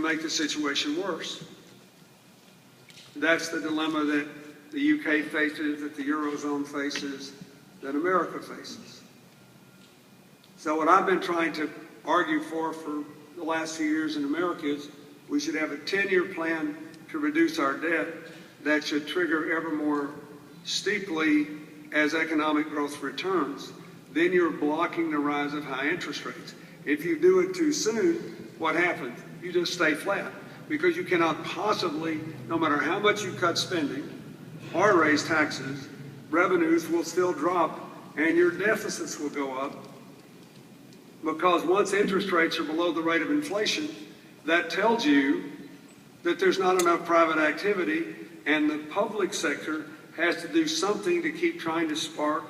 make the situation worse. That's the dilemma that the UK faces, that the Eurozone faces, that America faces. So what I've been trying to argue for the last few years in America is we should have a 10-year plan to reduce our debt that should trigger ever more steeply as economic growth returns. Then you're blocking the rise of high interest rates. If you do it too soon, what happens? You just stay flat because you cannot possibly, no matter how much you cut spending or raise taxes, revenues will still drop and your deficits will go up, because once interest rates are below the rate of inflation, that tells you that there's not enough private activity, and the public sector has to do something to keep trying to spark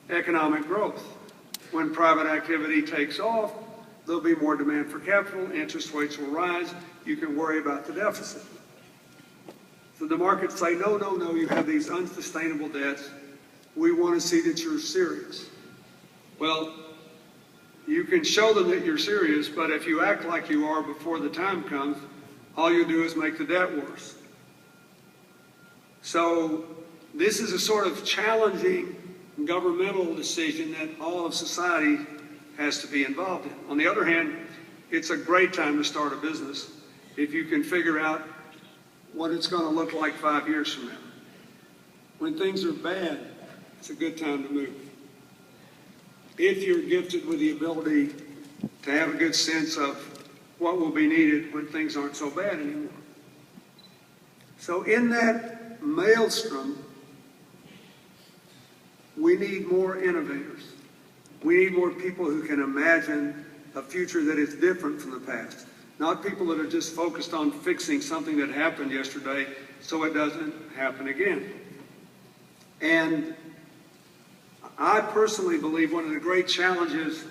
economic growth. When private activity takes off, there'll be more demand for capital, interest rates will rise, you can worry about the deficit. So the markets say, no, no, no, you have these unsustainable debts. We want to see that you're serious. Well, you can show them that you're serious, but if you act like you are before the time comes, all you do is make the debt worse. So this is a sort of challenging governmental decision that all of society has to be involved in. On the other hand, it's a great time to start a business if you can figure out what it's going to look like 5 years from now. When things are bad, it's a good time to move. If you're gifted with the ability to have a good sense of what will be needed when things aren't so bad anymore. So in that maelstrom, we need more innovators. We need more people who can imagine a future that is different from the past. Not people that are just focused on fixing something that happened yesterday so it doesn't happen again. And I personally believe one of the great challenges,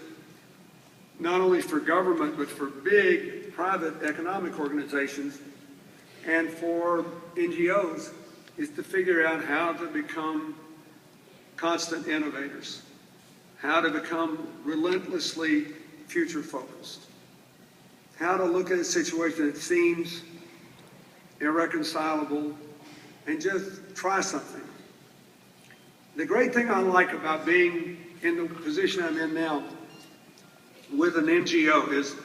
not only for government, but for big private economic organizations and for NGOs, is to figure out how to become constant innovators, how to become relentlessly future-focused, how to look at a situation that seems irreconcilable and just try something. The great thing I like about being in the position I'm in now with an NGO is,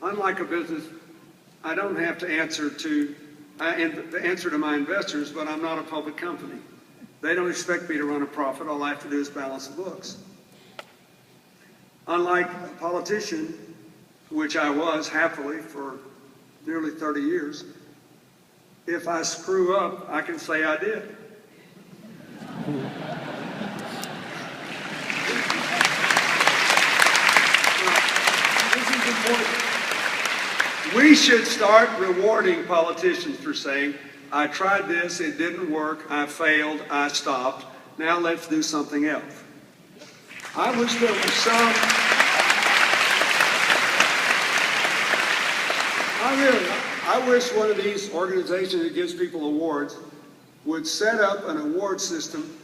unlike a business, I don't have to answer to my investors, but I'm not a public company. They don't expect me to run a profit. All I have to do is balance the books. Unlike a politician, which I was happily for nearly 30 years, if I screw up, I can say I did. We should start rewarding politicians for saying, I tried this, it didn't work, I failed, I stopped, now let's do something else. I wish there was I wish one of these organizations that gives people awards would set up an award system